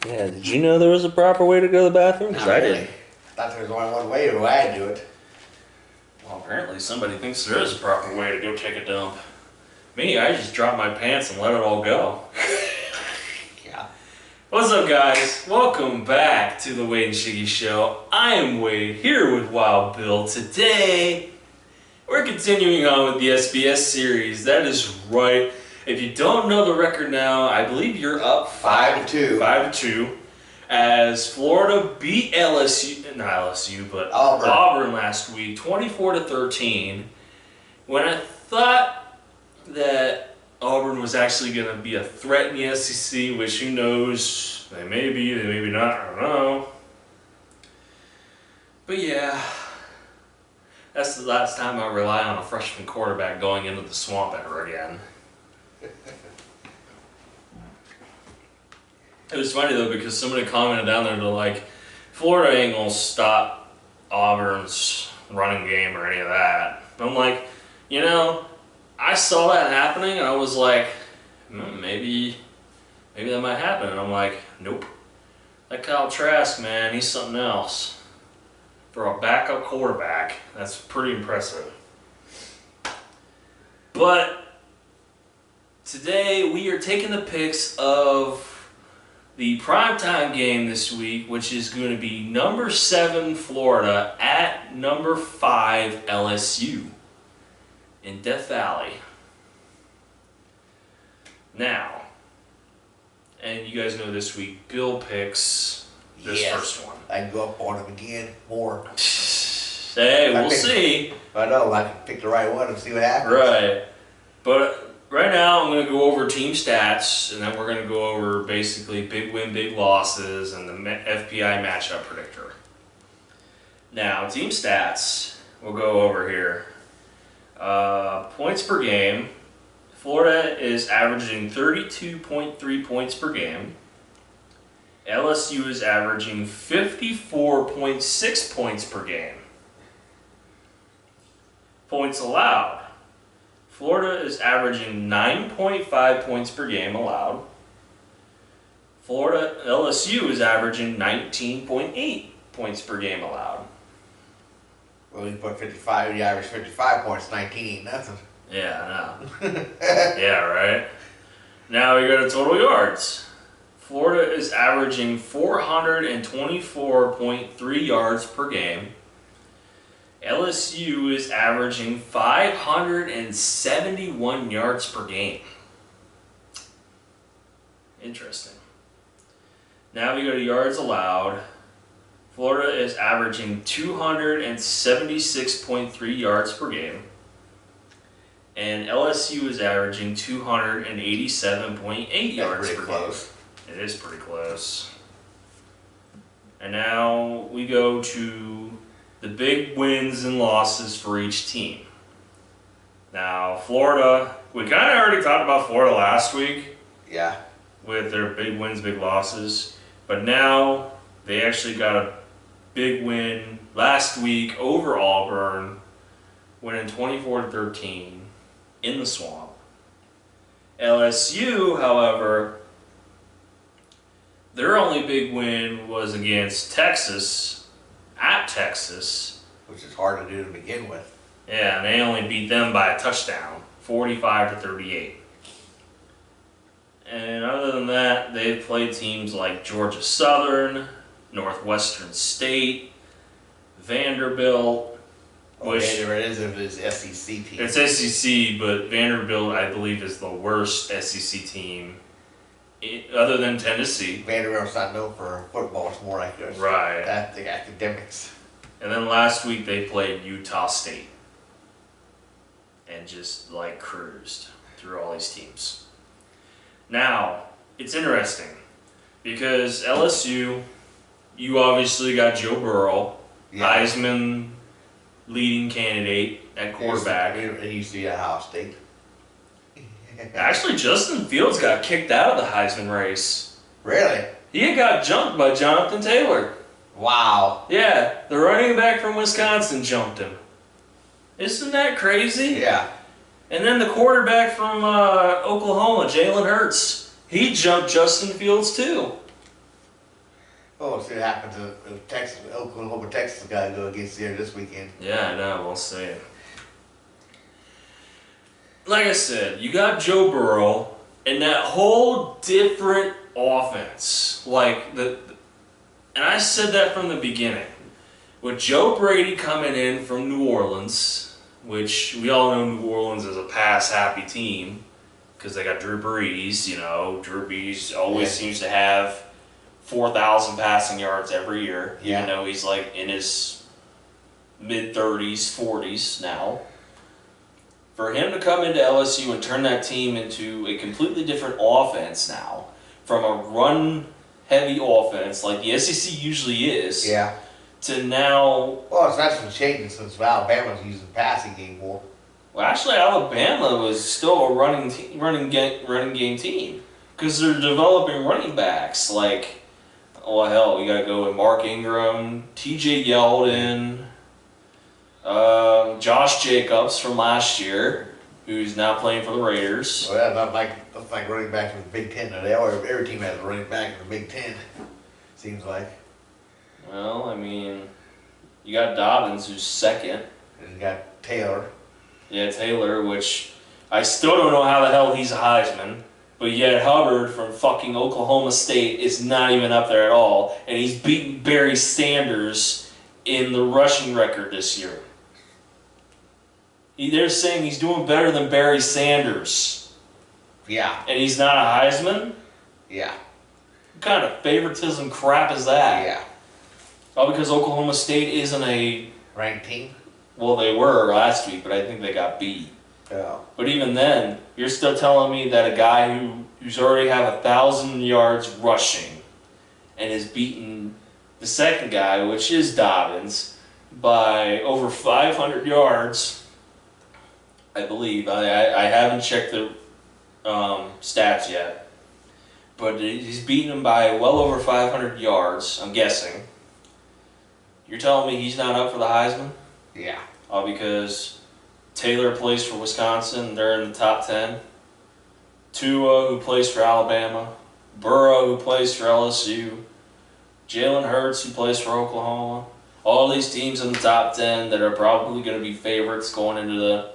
Yeah, did you know there was a proper way to go to the bathroom? Because Not I really. didn't. I thought there was only one way to I do it. Well, apparently somebody thinks there is a proper way to go take a dump. Me, I just drop my pants and let it all go. Yeah. What's up, guys? Welcome back to the Wade and Shiggy Show. I am Wade, here with Wild Bill. Today, we're continuing on with the SBS Series. That is right. If you don't know the record now, I believe you're up 5-2. 5-2. As Florida beat LSU, not LSU, but Auburn last week, 24-13. When I thought that Auburn was actually going to be a threat in the SEC, which who knows, they may be, they may be not, I don't know. But yeah, that's the last time I rely on a freshman quarterback going into the swamp ever again. It was funny though because somebody commented down there, they're like, Florida ain't gonna stop Auburn's running game or any of that. I'm like, you know, I saw that happening and I was like, maybe that might happen. And I'm like, nope. That Kyle Trask, man, he's something else. For a backup quarterback, that's pretty impressive. But today we are taking the picks of the primetime game this week, which is going to be number 7 Florida at number 5 LSU in Death Valley. Now, and you guys know this week, Bill picks this first one. I can go up on him again more. Hey, we'll see. I know, I can pick the right one and see what happens. Right. But right now I'm going to go over team stats, and then we're going to go over basically big win, big losses, and the FPI matchup predictor. Now, team stats, we'll go over here. Points per game. Florida is averaging 32.3 points per game. LSU is averaging 54.6 points per game. Points allowed. Florida is averaging 9.5 points per game allowed. LSU is averaging 19.8 points per game allowed. Well, you put 55, you average 55 points, 19 ain't nothing. Yeah, I know. Yeah, right? Now we go to total yards. Florida is averaging 424.3 yards per game. LSU is averaging 571 yards per game. Interesting. Now we go to yards allowed. Florida is averaging 276.3 yards per game. And LSU is averaging 287.8 yards per game. It is pretty close. And now we go to the big wins and losses for each team. Now, Florida, we kind of already talked about Florida last week. Yeah. With their big wins, big losses. But now they actually got a big win last week over Auburn, winning 24-13 in the swamp. LSU, however, their only big win was against Texas, at Texas. Which is hard to do to begin with. Yeah, and they only beat them by a touchdown, 45-38. And other than that, they've played teams like Georgia Southern, Northwestern State, Vanderbilt. Vanderbilt is SEC team. It's SEC, but Vanderbilt, I believe, is the worst SEC team, other than Tennessee. Vanderbilt's not known for football; it's more like the academics. And then last week they played Utah State, and just like cruised through all these teams. Now it's interesting because LSU, you obviously got Joe Burrow, Heisman leading candidate at quarterback. It used to be Ohio State. Actually, Justin Fields got kicked out of the Heisman race. Really? He got jumped by Jonathan Taylor. Wow. Yeah, the running back from Wisconsin jumped him. Isn't that crazy? Yeah. And then the quarterback from Oklahoma, Jalen Hurts, he jumped Justin Fields too. Oh, we'll see what happens if Texas, Oklahoma, Texas got to go against there this weekend. Yeah, I know. We'll see. Like I said, you got Joe Burrow and that whole different offense. And I said that from the beginning. With Joe Brady coming in from New Orleans, which we all know New Orleans is a pass-happy team because they got Drew Brees. Drew Brees always seems to have 4,000 passing yards every year, even though he's like in his mid-30s, 40s now. For him to come into LSU and turn that team into a completely different offense now, from a run-heavy offense like the SEC usually is, to now... Well, it's actually changing since Alabama's using passing game more. Well, actually, Alabama was still a running game team because they're developing running backs like, oh hell, we gotta go with Mark Ingram, T.J. Yeldon, Josh Jacobs from last year, who's now playing for the Raiders. Well, that's like running back from the Big Ten. Every team has a running back in the Big Ten, seems like. Well, I mean, you got Dobbins, who's second. And you got Taylor. Yeah, Taylor, which I still don't know how the hell he's a Heisman. But yet Hubbard from fucking Oklahoma State is not even up there at all. And he's beaten Barry Sanders in the rushing record this year. They're saying he's doing better than Barry Sanders. Yeah. And he's not a Heisman? Yeah. What kind of favoritism crap is that? Yeah. All because Oklahoma State isn't a... ranked team? Well, they were last week, but I think they got beat. Yeah. But even then, you're still telling me that a guy who's already have 1,000 yards rushing and has beaten the second guy, which is Dobbins, by over 500 yards, I believe. I haven't checked the stats yet. But he's beaten him by well over 500 yards, I'm guessing. You're telling me he's not up for the Heisman? Yeah. Because Taylor plays for Wisconsin, they're in the top 10. Tua, who plays for Alabama. Burrow, who plays for LSU. Jalen Hurts, who plays for Oklahoma. All these teams in the top 10 that are probably going to be favorites going into the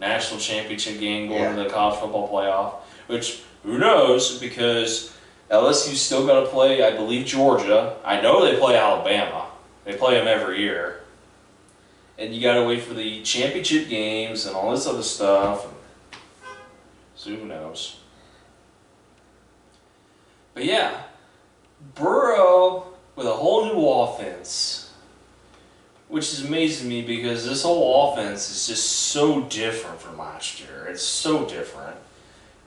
national championship game, going into the college football playoff. Which, who knows, because LSU's still got to play, I believe, Georgia. I know they play Alabama. They play them every year. And you gotta wait for the championship games and all this other stuff. So who knows? But yeah, Burrow with a whole new offense, which is amazing to me because this whole offense is just so different from last year. It's so different.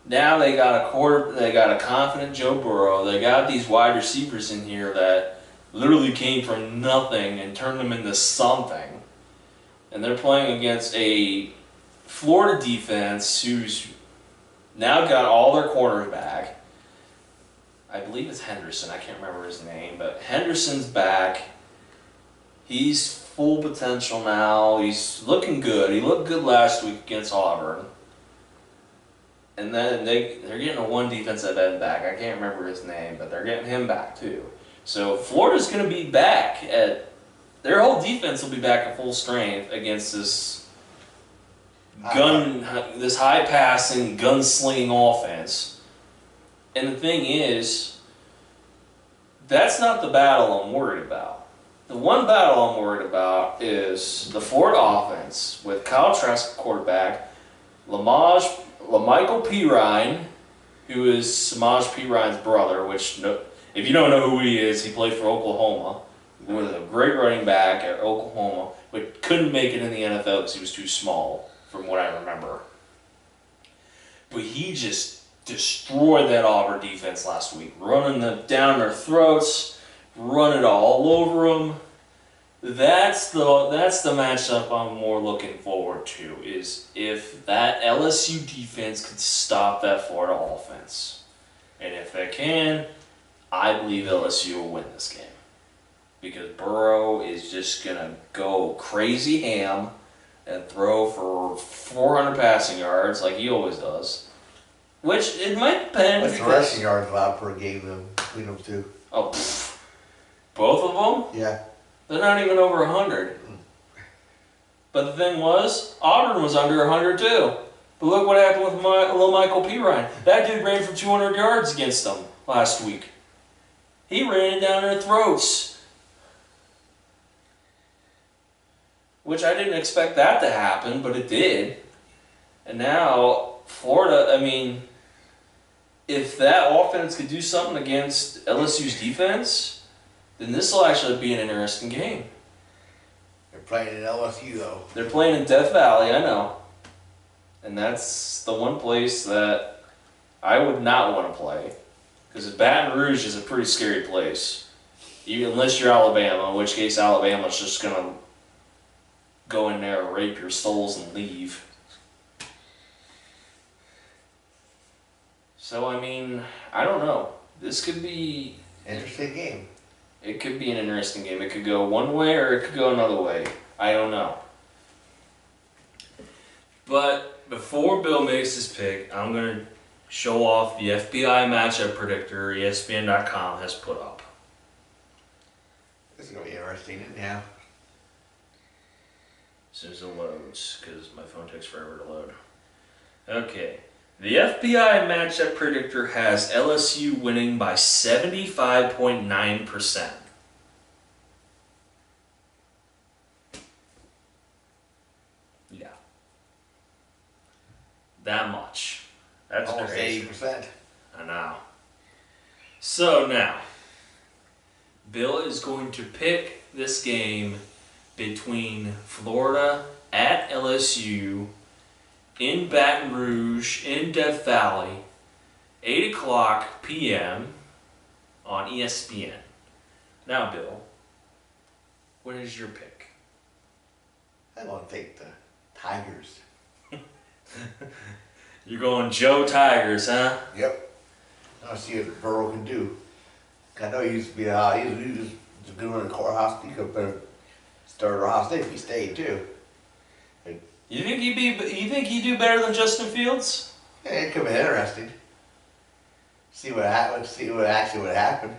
Now they got a confident Joe Burrow. They got these wide receivers in here that literally came from nothing and turned them into something. And they're playing against a Florida defense who's now got all their corners back. I believe it's Henderson. I can't remember his name, but Henderson's back. He's full potential now. He's looking good. He looked good last week against Auburn. And then they're getting a one defensive end back. I can't remember his name, but they're getting him back too. So Florida's going to be back at... Their whole defense will be back at full strength against this high-passing, gun-slinging offense. And the thing is, that's not the battle I'm worried about. The one battle I'm worried about is the Florida offense with Kyle Trask quarterback, LaMichael Pirine, who is Samaj Pirine's brother, which, if you don't know who he is, he played for Oklahoma. He was a great running back at Oklahoma, but couldn't make it in the NFL because he was too small, from what I remember. But he just destroyed that Auburn defense last week, running them down their throats, running all over them. That's the matchup I'm more looking forward to, is if that LSU defense could stop that Florida offense. And if they can, I believe LSU will win this game. Because Burrow is just going to go crazy ham and throw for 400 passing yards like he always does. Which, it might depend. What's the rushing yards allowed per game, though, between them two? Oh, Both of them? Yeah. They're not even over 100. But the thing was, Auburn was under 100 too. But look what happened with little Michael P. Ryan. That dude ran for 200 yards against them last week. He ran it down their throats. Which I didn't expect that to happen, but it did. And now, Florida, I mean, if that offense could do something against LSU's defense, then this will actually be an interesting game. They're playing in LSU, though. They're playing in Death Valley, I know. And that's the one place that I would not want to play. Because Baton Rouge is a pretty scary place. Unless you're Alabama, in which case Alabama's just going to go in there, rape your souls, and leave. So, I mean, I don't know. This could be... Interesting game. It could be an interesting game. It could go one way or it could go another way. I don't know. But before Bill makes his pick, I'm going to show off the FBI matchup predictor ESPN.com has put up. This is going to be interesting, yeah. As soon as it loads, because my phone takes forever to load. Okay. The FBI matchup predictor has LSU winning by 75.9%. Yeah. That much. That's almost crazy. 80%. I know. So now, Bill is going to pick this game between Florida at LSU in Baton Rouge, in Death Valley, 8 o'clock p.m. on ESPN. Now, Bill, what is your pick? I'm going to take the Tigers. You're going Joe Tigers, huh? Yep. I see what Burrow can do. I know he used to be he was a good one in the courthouse. He could have been started Ohio State if he stayed too. You think he'd do better than Justin Fields? Yeah, it could be interesting. See what happened. See what actually would happen.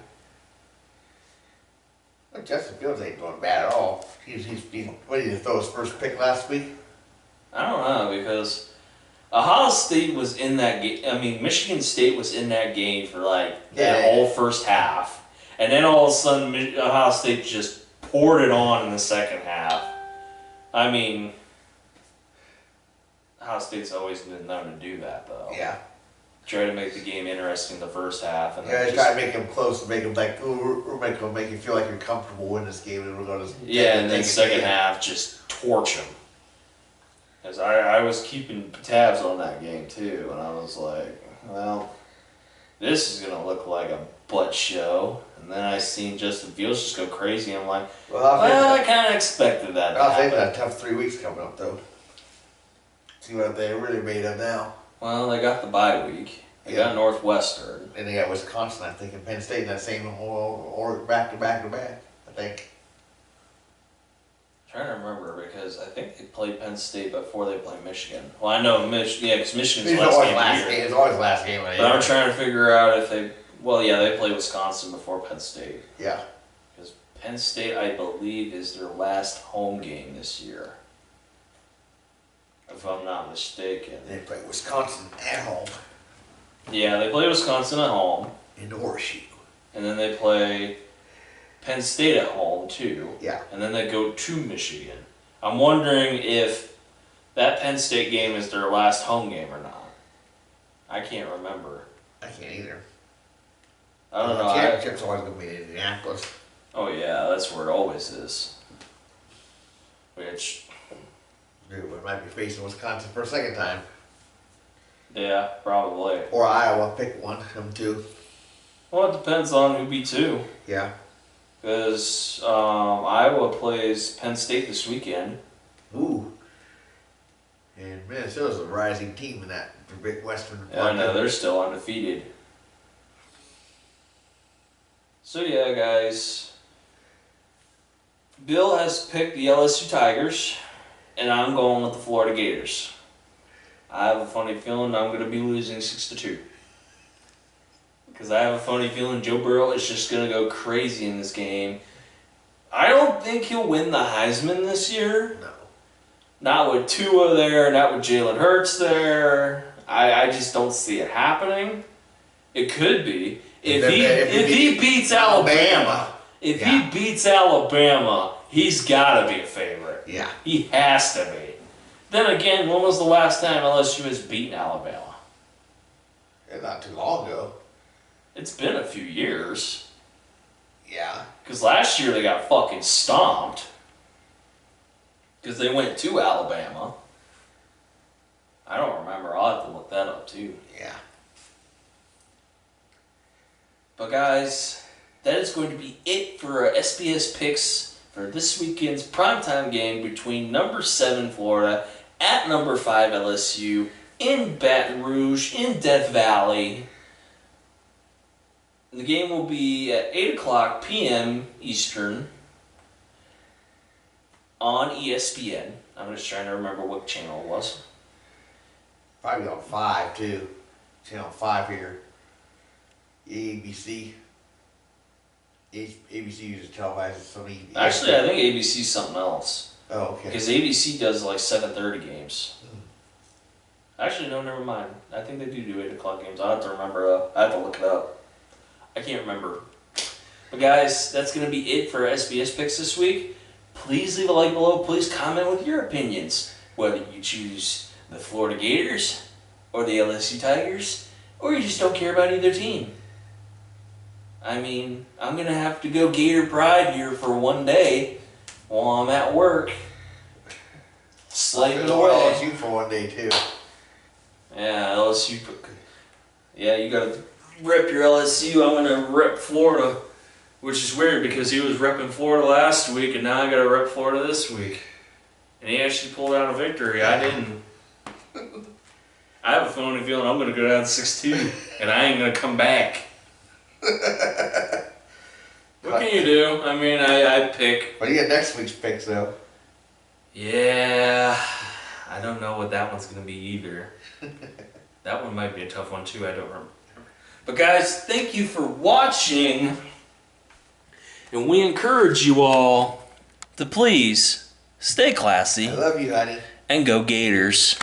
Well, Justin Fields ain't doing bad at all. He's ready to throw his first pick last week. I don't know, because Ohio State was in that game. I mean, Michigan State was in that game for like the whole first half. And then all of a sudden, Ohio State just poured it on in the second half. I mean, Ohio State's always been known to do that, though. Yeah. Try to make the game interesting the first half. And Yeah, then try to make him close, make him like, ooh, we're going to make you feel like you're comfortable in this game, and we're going to. Yeah, and then second half, just torch him. Because I was keeping tabs on that game too, and I was like, well, this is going to look like a butt show. And then I seen Justin Fields just go crazy, and I'm like, well, I kind of expected that to I'll say happen. that tough 3 weeks coming up, though. See what they really made of now. Well, they got the bye week. They got Northwestern. And they got Wisconsin, I think, and Penn State in that same or back to back, I think. I'm trying to remember, because I think they played Penn State before they played Michigan. Well, I know because Michigan's last game of the year. It's always last game of the year. But I'm trying to figure out if they... Well, yeah, they played Wisconsin before Penn State. Yeah. Because Penn State, I believe, is their last home game this year. If I'm not mistaken. They play Wisconsin at home. Yeah, they play Wisconsin at home. In the horseshoe. And then they play Penn State at home, too. Yeah. And then they go to Michigan. I'm wondering if that Penn State game is their last home game or not. I can't remember. I can't either. I don't know. The championship's always going to be in Indianapolis. Oh, yeah, that's where it always is. Which... Dude, we might be facing Wisconsin for a second time. Yeah, probably. Or Iowa, pick one, them two. Well, it depends on who beats who. Yeah. Because Iowa plays Penn State this weekend. Ooh. And Minnesota's a rising team in that big Western Yeah, I know, they're still undefeated. So yeah, guys. Bill has picked the LSU Tigers, and I'm going with the Florida Gators. I have a funny feeling I'm going to be losing 6-2. Because I have a funny feeling Joe Burrow is just going to go crazy in this game I don't think he'll win the Heisman this year. No. Not with Tua there, not with Jalen Hurts there. I just don't see it happening. It could be. If he beats Alabama, he beats Alabama, he's got to be a favorite. Yeah. He has to be. Then again, when was the last time LSU has beaten Alabama? Not too long ago. It's been a few years. Yeah. Because last year they got fucking stomped. Because they went to Alabama. I don't remember. I'll have to look that up too. Yeah. But guys, that is going to be it for our SBS picks for this weekend's primetime game between number 7 Florida at number 5 LSU in Baton Rouge in Death Valley. The game will be at 8 o'clock p.m. Eastern on ESPN. I'm just trying to remember what channel it was. Probably on 5 too. Channel 5 here. ABC. ABC uses television. Actually, I think ABC's something else. Oh, okay. Because ABC does like 7:30 games. Actually, no, never mind. I think they do 8 o'clock games. I'll have to remember. I have to look it up. I can't remember. But guys, that's going to be it for SBS picks this week. Please leave a like below. Please comment with your opinions. Whether you choose the Florida Gators or the LSU Tigers, or you just don't care about either team. I mean, I'm going to have to go Gator Pride here for one day while I'm at work. Slaving away. LSU for one day too. Yeah, LSU. Yeah, you got to rep your LSU. I'm going to rep Florida, which is weird because he was repping Florida last week, and now I got to rep Florida this week. And he actually pulled out a victory. I didn't. I have a phony feeling I'm going to go down 6-2, and I ain't going to come back. What can you do? I mean, I pick. What do you get next week's picks though? Yeah, I don't know what that one's going to be either. That one might be a tough one too, I don't remember. But guys, thank you for watching. And we encourage you all to please stay classy. I love you, honey. And go Gators.